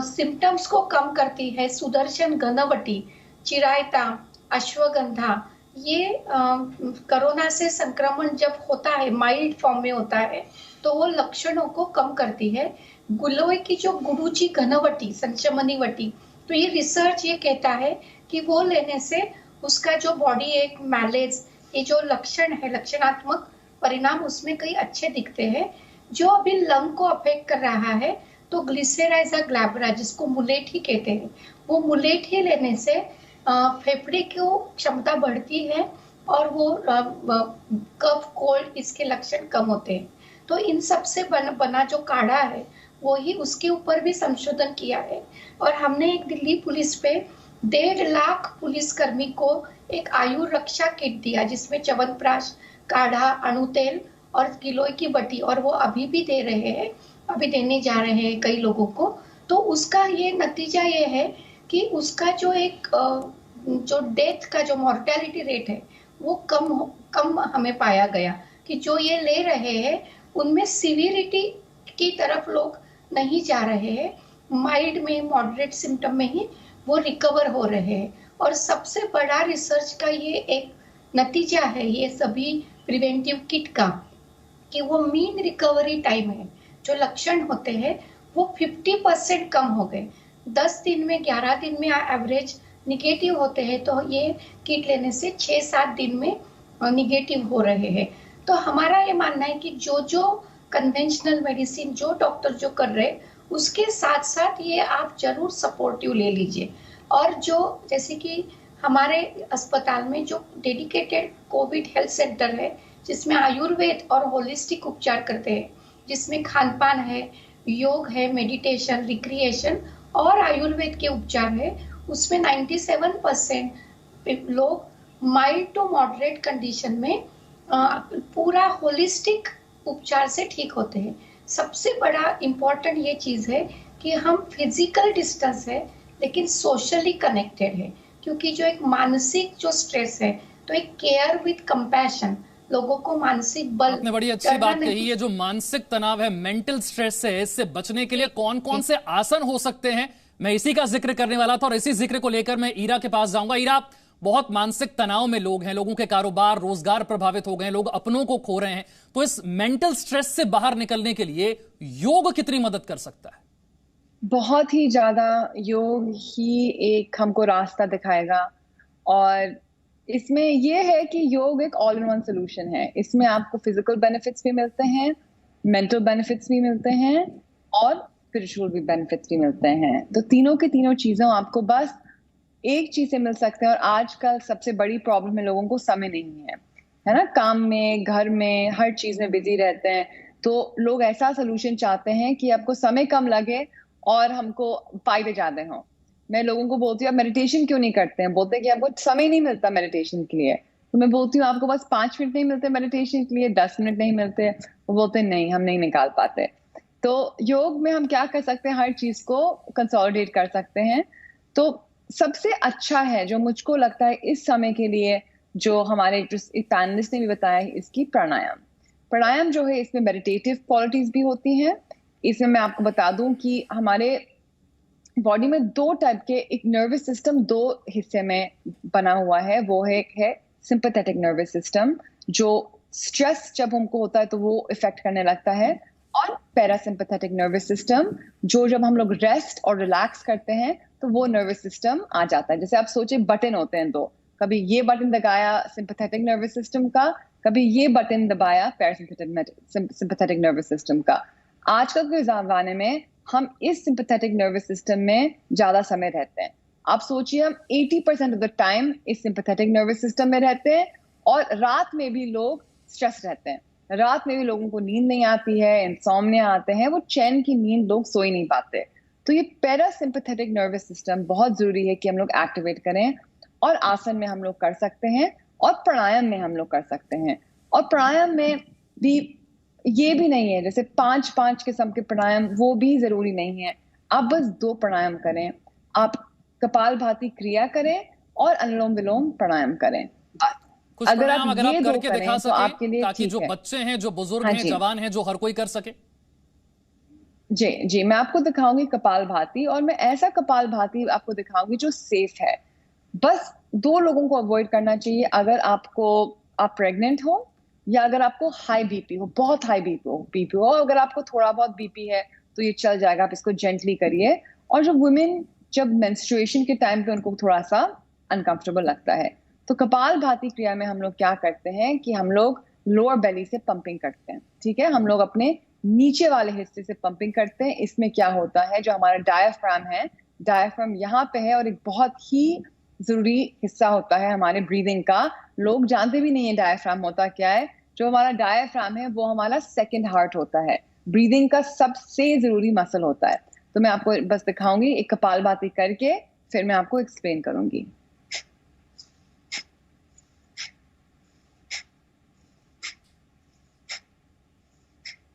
सिम्टम्स को कम करती है। सुदर्शन घनवटी, चिरायता, अश्वगंधा, ये कोरोना से संक्रमण जब होता है, माइल्ड फॉर्म में होता है, तो वो लक्षणों को कम करती है। गुलोय की जो गुरुची घनवटी, संचमनीवटी, तो ये रिसर्च ये कहता है कि वो लेने से उसका जो बॉडी एक मैलेज, ये जो लक्षण है, लक्षणात्मक परिणाम उसमें कई अच्छे दिखते हैं। जो अभी लंग को अफेक्ट कर रहा है तो ग्लिसराइजा ग्लैब्रा, जिसको मुलेट ही कहते हैं, वो मुलेट ही लेने से फेफड़े की क्षमता बढ़ती है और वो कफ, कोल्ड, इसके लक्षण कम होते हैं। तो इन सब से बना जो काढ़ा है वो ही, उसके ऊपर भी संशोधन किया है और हमने एक दिल्ली पुलिस पे 1.5 लाख पुलिसकर्मी को एक आयु रक्षा किट दिया जिसमें च्यवनप्राश, काढ़ा, अणुतेल और गिलोय की बटी, और वो अभी भी दे रहे हैं, अभी देने जा रहे हैं कई लोगों को। तो उसका ये नतीजा ये है कि उसका जो एक जो डेथ का जो मॉर्टेलिटी रेट है वो कम हमें पाया गया कि जो ये ले रहे हैं उनमें सिवियरिटी की तरफ लोग नहीं जा रहे हैं, माइल्ड में, मॉडरेट सिम्टम में ही वो रिकवर हो रहे हैं। और सबसे बड़ा रिसर्च का ये एक नतीजा है ये सभी प्रिवेंटिव किट का कि वो मीन रिकवरी टाइम है, जो लक्षण होते हैं वो 50% कम हो गए। 10 दिन में 11 दिन में एवरेज निगेटिव होते हैं, तो ये किट लेने से 6-7 दिन में निगेटिव हो रहे हैं। तो हमारा ये मानना है कि जो कन्वेंशनल मेडिसिन जो डॉक्टर जो कर रहे हैं उसके साथ साथ ये आप जरूर सपोर्टिव ले लीजिए। और जो जैसे कि हमारे अस्पताल में जो डेडिकेटेड कोविड हेल्थ सेंटर है जिसमें आयुर्वेद और होलिस्टिक उपचार करते हैं, जिसमें खान-पान है, योग है, मेडिटेशन, रिक्रिएशन और आयुर्वेद के उपचार है, उसमें 97% लोग माइल्ड टू मॉडरेट कंडीशन में पूरा होलिस्टिक उपचार से ठीक होते हैं। सबसे बड़ा इम्पोर्टेंट ये चीज़ है कि हम फिजिकल डिस्टेंस है लेकिन सोशली कनेक्टेड है, क्योंकि जो एक मानसिक जो स्ट्रेस है, तो एक केयर विद कंपैशन, लोगों को मानसिक बल। आपने बड़ी अच्छी बात कही, ये जो मानसिक तनाव है, मेंटल स्ट्रेस है, इससे बचने के लिए कौन कौन से आसन हो सकते हैं, मैं इसी का जिक्र करने वाला था। और इसी जिक्र को लेकर मैं ईरा के पास जाऊंगा। ईरा, बहुत मानसिक तनाव में लोग हैं, लोगों के कारोबार रोजगार प्रभावित हो गए, लोग अपनों को खो रहे हैं, तो इस मेंटल स्ट्रेस से बाहर निकलने के लिए योग कितनी मदद कर सकता है? बहुत ही ज्यादा योग ही एक हमको रास्ता दिखाएगा। और इसमें यह है कि योग एक ऑल इन वन सोल्यूशन है। इसमें आपको फिजिकल बेनिफिट्स भी मिलते हैं, मेंटल बेनिफिट्स भी मिलते हैं और स्पिरिचुअल भी बेनिफिट्स भी मिलते हैं। तो तीनों की तीनों चीजों आपको बस एक चीज से मिल सकते हैं। और आजकल सबसे बड़ी प्रॉब्लम है लोगों को समय नहीं है ना, काम में, घर में, हर चीज में बिजी रहते हैं। तो लोग ऐसा सोल्यूशन चाहते हैं कि आपको समय कम लगे और हमको फायदे ज्यादा हों। मैं लोगों को बोलती हूँ आप मेडिटेशन क्यों नहीं करते हैं, बोलते हैं कि आपको समय नहीं मिलता मेडिटेशन के लिए। तो मैं बोलती हूँ आपको बस 5 मिनट नहीं मिलते मेडिटेशन के लिए, 10 मिनट नहीं मिलते, वो बोलते हैं नहीं हम नहीं निकाल पाते। तो योग में हम क्या कर सकते हैं, हर चीज को कंसोलिडेट कर सकते हैं। तो सबसे अच्छा है जो मुझको लगता है इस समय के लिए, जो हमारे पैनलिस्ट ने भी बताया है, इसकी प्राणायाम जो है, इसमें मेडिटेटिव क्वालिटीज भी होती हैं। इसमें मैं आपको बता दूं कि हमारे बॉडी में 2 टाइप के, एक नर्वस सिस्टम 2 हिस्से में बना हुआ है। वो है सिंपैथेटिक नर्वस सिस्टम, जो स्ट्रेस जब हमको होता है तो वो इफेक्ट करने लगता है, और पैरासिम्पैथेटिक नर्वस सिस्टम, जो जब हम लोग रेस्ट और रिलैक्स करते हैं तो वो नर्वस सिस्टम आ जाता है। जैसे आप सोचिए बटन होते हैं 2, कभी ये बटन दबाया सिंपैथेटिक नर्वस सिस्टम का, कभी ये बटन दबाया पैरासिम्पैथेटिक नर्वस सिस्टम का। आजकल के ज़माने में हम इस सिंपैथेटिक नर्वस सिस्टम में ज्यादा समय रहते हैं। आप सोचिए हम 80% ऑफ द टाइम इस सिंपैथेटिक नर्वस सिस्टम में रहते हैं, और रात में भी लोग स्ट्रेस रहते हैं, रात में भी लोगों को नींद नहीं आती है, इंसोम्निया आते हैं, वो चैन की नींद लोग सो ही नहीं पाते। तो ये पैरासिम्पैथेटिक नर्वस सिस्टम बहुत जरूरी है कि हम लोग एक्टिवेट करें, और आसन में हम लोग कर सकते हैं और प्राणायाम में हम लोग कर सकते हैं। और प्राणायाम में भी ये भी नहीं है जैसे 5 किस्म के प्राणायाम, वो भी जरूरी नहीं है। आप बस 2 प्राणायाम करें, आप कपालभाति क्रिया करें और अनुलोम विलोम प्राणायाम करें। अगर आप करके दिखा सके, तो आपके लिए ताकि जो बच्चे हैं, जो बुजुर्ग हैं, जवान हैं, जो हर कोई कर सके। जी मैं आपको दिखाऊंगी कपालभाति, और मैं ऐसा कपालभाति आपको दिखाऊंगी जो सेफ है। बस 2 लोगों को अवॉइड करना चाहिए, अगर आप प्रेग्नेंट हो या अगर आपको हाई बीपी हो, बहुत हाई बीपी हो। अगर आपको थोड़ा बहुत बीपी है तो ये चल जाएगा, आप इसको जेंटली करिए। और जो वुमेन जब मेंस्ट्रुएशन के टाइम पे उनको थोड़ा सा अनकंफर्टेबल लगता है, तो कपालभाति क्रिया में हम लोग क्या करते हैं कि हम लोग लोअर बेली से पंपिंग करते हैं। ठीक है, हम लोग अपने नीचे वाले हिस्से से पंपिंग करते हैं। इसमें क्या होता है, जो हमारा डायफ्राम है, डायफ्राम यहाँ पे है, और एक बहुत ही जरूरी हिस्सा होता है हमारे ब्रीदिंग का। लोग जानते भी नहीं है डायफ्राम होता क्या है। जो हमारा डायफ्राम है वो हमारा सेकंड हार्ट होता है, ब्रीदिंग का सबसे जरूरी मसल होता है। तो मैं आपको बस दिखाऊंगी एक कपालभाति करके, फिर मैं आपको एक्सप्लेन करूंगी।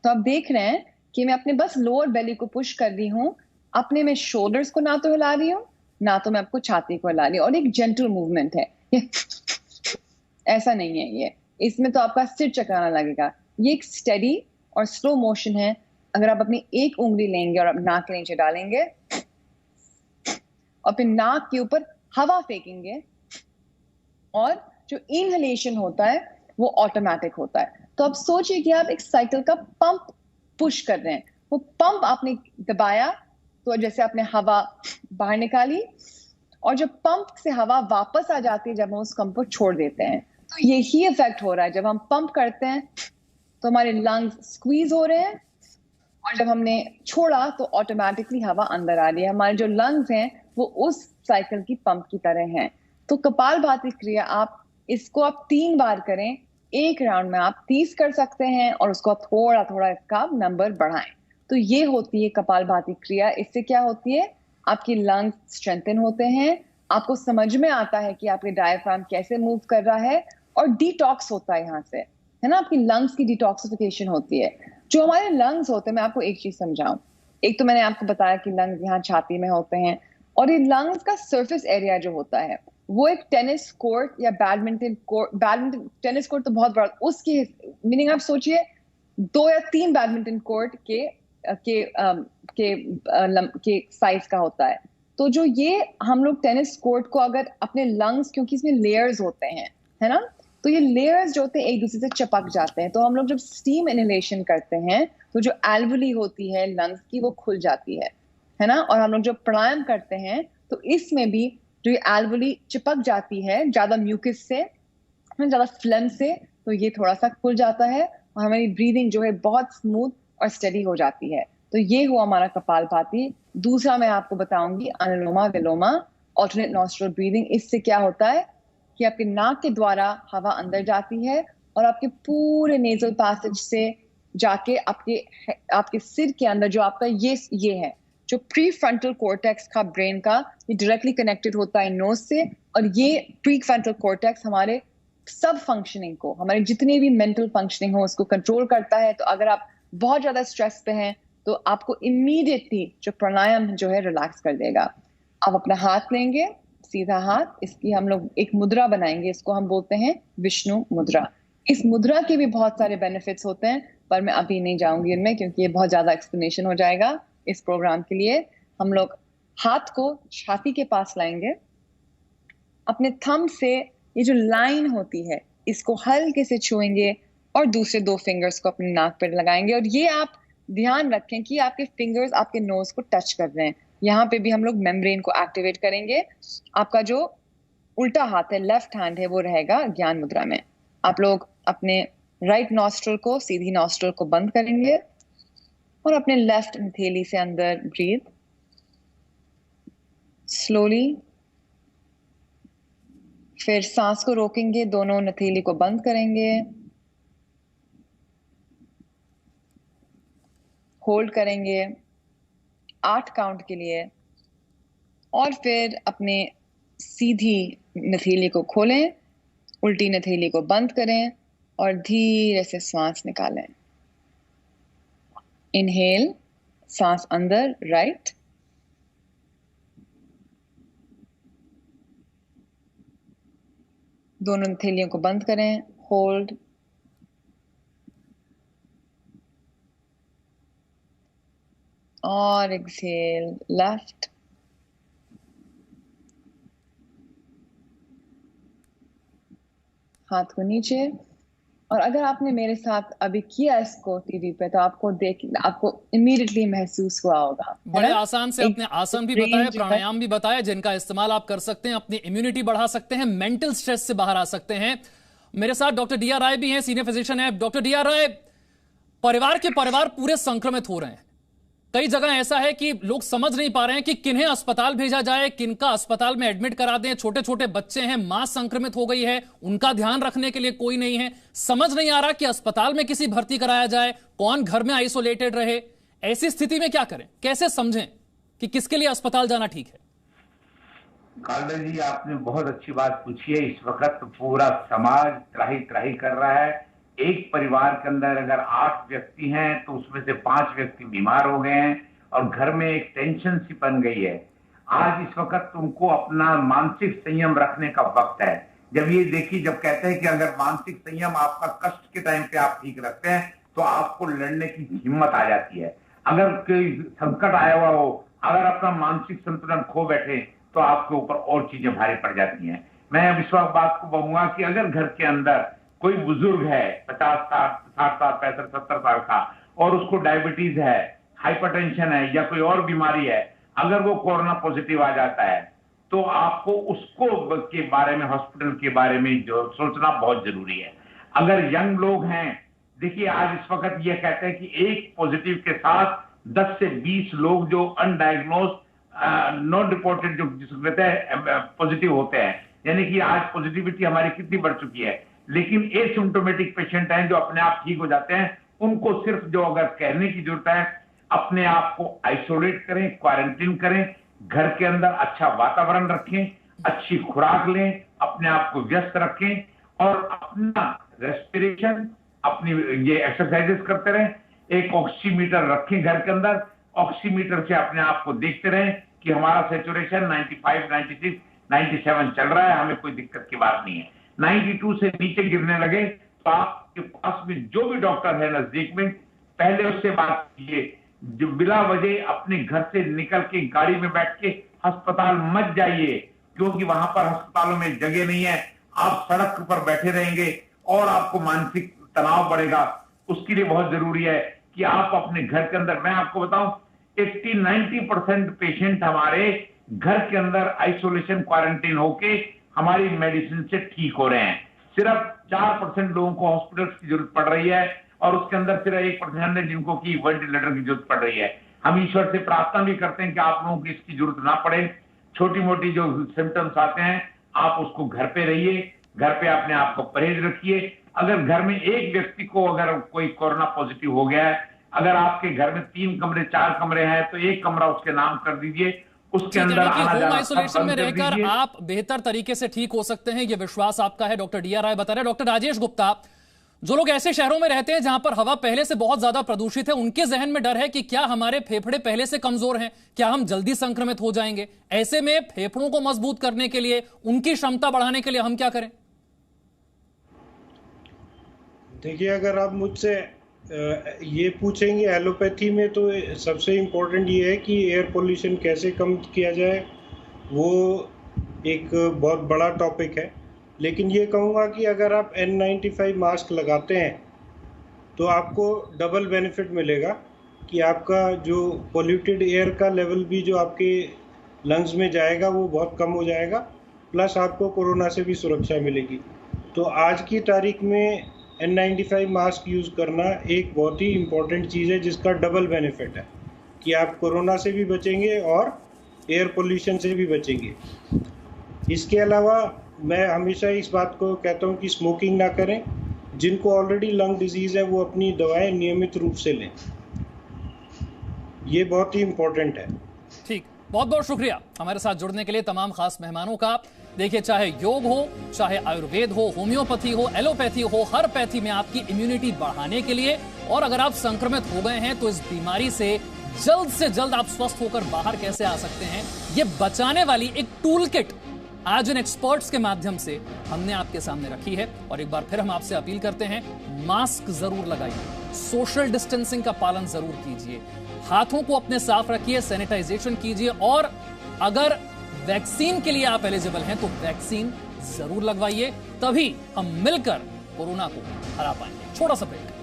तो आप देख रहे हैं कि मैं अपने बस लोअर बेली को पुश कर रही हूँ, अपने में शोल्डर्स को ना तो हिला रही हूँ ना तो मैं आपको छाती को हिला रही हूँ, और एक जेंटल मूवमेंट है, ऐसा नहीं है ये। इसमें तो आपका सिर चकराना लगेगा। ये एक स्टेडी और स्लो मोशन है। अगर आप अपनी एक उंगली लेंगे और आप नाक के नीचे डालेंगे और फिर नाक के ऊपर हवा फेंकेंगे, और जो इनहेलेशन होता है वो ऑटोमेटिक होता है। तो अब सोचिए कि आप एक साइकिल का पंप पुश कर रहे हैं, वो पंप आपने दबाया तो जैसे आपने हवा बाहर निकाली, और जब पंप से हवा वापस आ जाती है जब हम उस पंप को छोड़ देते हैं, तो यही इफेक्ट हो रहा है। जब हम पंप करते हैं तो हमारे लंग्स स्क्वीज हो रहे हैं, और जब हमने छोड़ा तो ऑटोमेटिकली हवा अंदर आ रही है। हमारे जो लंग्स हैं वो उस साइकिल की पंप की तरह हैं। तो कपालभाति क्रिया आप इसको आप 3 बार करें, एक राउंड में आप 30 कर सकते हैं, और उसको आप थोड़ा थोड़ा इसका नंबर बढ़ाएं। तो ये होती है कपालभाति क्रिया। इससे क्या होती है, आपकी लंग्स स्ट्रेंथन होते हैं, आपको समझ में आता है कि आपके डायफ्राम कैसे मूव कर रहा है, और डिटॉक्स होता है यहाँ से, है ना, आपकी लंग्स की डिटॉक्सिफिकेशन होती है। जो हमारे लंग्स होते हैं, मैं आपको एक चीज समझाऊं। एक तो मैंने आपको बताया कि लंग्स यहाँ छाती में होते हैं, और ये लंग्स का सरफेस एरिया जो होता है वो एक टेनिस कोर्ट या बैडमिंटन कोर्ट, टेनिस कोर्ट तो बहुत बड़ा, उसकी मीनिंग आप सोचिए 2 या 3 बैडमिंटन कोर्ट के साइज का होता है। तो जो ये हम लोग टेनिस कोर्ट को अगर अपने लंग्स, क्योंकि इसमें लेयर्स होते हैं, है ना, तो ये लेयर्स जो होते हैं एक दूसरे से चिपक जाते हैं। तो हम लोग जब स्टीम इनहेलेशन करते हैं तो जो एल्वुली होती है लंग्स की वो खुल जाती है ना, और हम लोग जब प्राणायाम करते हैं तो इसमें भी जो ये एल्वुली चिपक जाती है ज्यादा म्यूकस से, ज्यादा फ्लेम से, तो ये थोड़ा सा खुल जाता है, और हमारी ब्रीदिंग जो है बहुत स्मूथ और स्टेडी हो जाती है। तो ये हुआ हमारा कपालभाति। दूसरा मैं आपको बताऊंगी अनुलोमा विलोमा, ऑल्टरनेट नॉस्ट्रल ब्रीदिंग। इससे क्या होता है कि आपके नाक के द्वारा हवा अंदर जाती है, और आपके पूरे नेजल पैसेज से जाके आपके सिर के अंदर जो आपका ये है जो प्री फ्रंटल कॉर्टेक्स का ब्रेन का, ये डायरेक्टली कनेक्टेड होता है नोज से, और ये प्री फ्रंटल कॉर्टेक्स हमारे सब फंक्शनिंग को, हमारे जितनी भी मेंटल फंक्शनिंग हो उसको कंट्रोल करता है। तो अगर आप बहुत ज्यादा स्ट्रेस पे हैं तो आपको इमीडिएटली जो प्राणायाम जो है रिलैक्स कर देगा। आप अपना हाथ लेंगे, सीधा हाथ, इसकी हम लोग एक मुद्रा बनाएंगे, इसको हम बोलते हैं विष्णु मुद्रा। इस मुद्रा के भी बहुत सारे बेनिफिट्स होते हैं, पर मैं अभी नहीं जाऊंगी इनमें क्योंकि ये बहुत ज्यादा एक्सप्लेनेशन हो जाएगा इस प्रोग्राम के लिए। हम लोग हाथ को छाती के पास लाएंगे, अपने थंब से ये जो लाइन होती है इसको हल्के से छुएंगे, और दूसरे 2 फिंगर्स को अपने नाक पर लगाएंगे, और ये आप ध्यान रखें कि आपके फिंगर्स आपके नोज को टच कर रहे हैं। यहाँ पे भी हम लोग मेम्ब्रेन को एक्टिवेट करेंगे। आपका जो उल्टा हाथ है, लेफ्ट हैंड है, वो रहेगा ज्ञान मुद्रा में। आप लोग अपने राइट नॉस्ट्रल को, सीधी नॉस्ट्रल को बंद करेंगे, और अपने लेफ्ट हथेली से अंदर ब्रीथ स्लोली। फिर सांस को रोकेंगे, दोनों हथेली को बंद करेंगे, होल्ड करेंगे 8 काउंट के लिए, और फिर अपने सीधी नथेली को खोलें, उल्टी नथेली को बंद करें, और धीरे से सांस निकालें। इनहेल, सांस अंदर, राइट, दोनों हथेलियों को बंद करें, होल्ड, और एक्सहेल लेफ्ट, हाथ को नीचे। और अगर आपने मेरे साथ अभी किया इसको टीवी पे तो आपको इमीडिएटली महसूस हुआ होगा। बड़े आसान से अपने आसन भी बताए, प्राणायाम भी बताया, जिनका इस्तेमाल आप कर सकते हैं, अपनी इम्यूनिटी बढ़ा सकते हैं, मेंटल स्ट्रेस से बाहर आ सकते हैं। मेरे साथ डॉक्टर डी आर राय भी हैं, सीनियर फिजिशियन है। डॉक्टर डी आर राय, परिवार के परिवार पूरे संक्रमित हो रहे हैं। कई जगह ऐसा है कि लोग समझ नहीं पा रहे हैं कि किन्हें अस्पताल भेजा जाए, किनका अस्पताल में एडमिट करा दें। छोटे छोटे बच्चे हैं, मां संक्रमित हो गई है, उनका ध्यान रखने के लिए कोई नहीं है। समझ नहीं आ रहा कि अस्पताल में किसी भर्ती कराया जाए, कौन घर में आइसोलेटेड रहे। ऐसी स्थिति में क्या करें, कैसे समझें कि किसके लिए अस्पताल जाना ठीक है? कालरा जी, आपने बहुत अच्छी बात पूछी है। इस वक्त पूरा समाज त्राही त्राही कर रहा है। एक परिवार के अंदर अगर 8 व्यक्ति हैं तो उसमें से 5 व्यक्ति बीमार हो गए हैं, और घर में एक टेंशन सी बन गई है। आज इस वक्त तुमको अपना मानसिक संयम रखने का वक्त है। जब ये देखिए, जब कहते हैं कि अगर मानसिक संयम आपका कष्ट के टाइम पे आप ठीक रखते हैं तो आपको लड़ने की हिम्मत आ जाती है। अगर कोई संकट आया हुआ हो, अगर अपना मानसिक संतुलन खो बैठे तो आपके ऊपर और चीजें भारी पड़ जाती हैं। मैं अब इस बात को कहूंगा कि अगर घर के अंदर कोई बुजुर्ग है 50 60 साल 65 70 साल का और उसको डायबिटीज है, हाइपरटेंशन है या कोई और बीमारी है, अगर वो कोरोना पॉजिटिव आ जाता है तो आपको उसको के बारे में, हॉस्पिटल के बारे में जो सोचना बहुत जरूरी है। अगर यंग लोग हैं, देखिए आज इस वक्त ये कहते हैं कि एक पॉजिटिव के साथ 10 से 20 लोग जो अनडायग्नोज नॉन रिपोर्टेड जो जिसको कहते हैं पॉजिटिव होते हैं, यानी कि आज पॉजिटिविटी हमारी कितनी बढ़ चुकी है। लेकिन एसिम्प्टोमेटिक पेशेंट हैं जो अपने आप ठीक हो जाते हैं, उनको सिर्फ जो अगर कहने की जरूरत है, अपने आप को आइसोलेट करें, क्वारंटीन करें, घर के अंदर अच्छा वातावरण रखें, अच्छी खुराक लें, अपने आप को व्यस्त रखें और अपना रेस्पिरेशन, अपनी ये एक्सरसाइजेस करते रहें। एक ऑक्सीमीटर रखें घर के अंदर, ऑक्सीमीटर से अपने आप को देखते रहें कि हमारा सैचुरेशन 95, 96, 97 चल रहा है, हमें कोई दिक्कत की बात नहीं है। 92 से नीचे गिरने लगे तो आपके पास में जो भी डॉक्टर है नजदीक में, पहले उससे बात कीजिए। जो बिला वजह अपने घर से निकल के गाड़ी में बैठ के अस्पताल मत जाइए, क्योंकि वहां पर अस्पतालों में जगह नहीं है। आप सड़क पर बैठे रहेंगे और आपको मानसिक तनाव बढ़ेगा। उसके लिए बहुत जरूरी है कि आप अपने घर के अंदर, मैं आपको बताऊं 80-90% पेशेंट हमारे घर के अंदर आइसोलेशन क्वारंटीन होके हमारी मेडिसिन से ठीक हो रहे हैं। सिर्फ 4% लोगों को हॉस्पिटल की जरूरत पड़ रही है और उसके अंदर सिर्फ 1% है जिनको की वेंटिलेटर की जरूरत पड़ रही है। हम ईश्वर से प्रार्थना भी करते हैं कि आप लोगों की इसकी जरूरत ना पड़े। छोटी मोटी जो सिम्टम्स आते हैं आप उसको घर पे रहिए, घर पे अपने आप को परहेज रखिए। अगर घर में एक व्यक्ति को अगर कोई कोरोना पॉजिटिव हो गया है, अगर आपके घर में 3 कमरे 4 कमरे हैं तो एक कमरा उसके नाम कर दीजिए, उसके अंदर आना होम जाना आइसोलेशन में रहकर आप बेहतर तरीके से ठीक हो सकते हैं, ये विश्वास आपका है। Doctor DR. राय बता रहे हैं। डॉक्टर राजेश गुप्ता, जो लोग ऐसे शहरों में रहते हैं जहां पर हवा पहले से बहुत ज्यादा प्रदूषित है, उनके जहन में डर है कि क्या हमारे फेफड़े पहले से कमजोर हैं, क्या हम जल्दी संक्रमित हो जाएंगे। ऐसे में फेफड़ों को मजबूत करने के लिए, उनकी क्षमता बढ़ाने के लिए हम क्या करें? देखिए, अगर आप मुझसे ये पूछेंगे एलोपैथी में, तो सबसे इम्पोर्टेंट ये है कि एयर पोल्यूशन कैसे कम किया जाए, वो एक बहुत बड़ा टॉपिक है। लेकिन ये कहूँगा कि अगर आप N95 मास्क लगाते हैं तो आपको डबल बेनिफिट मिलेगा कि आपका जो पोल्यूटेड एयर का लेवल भी जो आपके लंग्स में जाएगा वो बहुत कम हो जाएगा, प्लस आपको कोरोना से भी सुरक्षा मिलेगी। तो आज की तारीख में N95 मास्क यूज़ करना एक बहुत ही इम्पोर्टेंट चीज़ है, जिसका डबल बेनिफिट है कि आप कोरोना से भी बचेंगे और एयर पोल्यूशन से भी बचेंगे। इसके अलावा मैं हमेशा इस बात को कहता हूँ कि स्मोकिंग ना करें। जिनको ऑलरेडी लंग डिजीज़ है वो अपनी दवाएं नियमित रूप से लें, ये बहुत ही इम्पोर्टेंट है। ठीक, बहुत बहुत शुक्रिया हमारे साथ जुड़ने के लिए तमाम खास मेहमानों का। देखिए, चाहे योग हो, चाहे आयुर्वेद हो, होम्योपैथी हो, एलोपैथी हो, हर पैथी में आपकी इम्यूनिटी बढ़ाने के लिए, और अगर आप संक्रमित हो गए हैं तो इस बीमारी से जल्द आप स्वस्थ होकर बाहर कैसे आ सकते हैं, ये बचाने वाली एक टूल किट आज इन एक्सपर्ट्स के माध्यम से हमने आपके सामने रखी है। और एक बार फिर हम आपसे अपील करते हैं, मास्क जरूर लगाइए, सोशल डिस्टेंसिंग का पालन जरूर कीजिए, हाथों को अपने साफ रखिए, सैनिटाइजेशन कीजिए, और अगर वैक्सीन के लिए आप एलिजिबल हैं तो वैक्सीन जरूर लगवाइए। तभी हम मिलकर कोरोना को हरा पाएंगे। छोटा सा ब्रेक।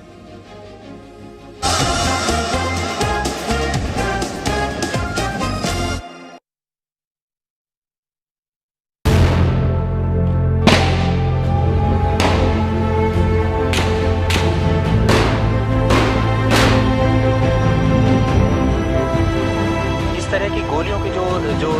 इस तरह की गोलियों की जो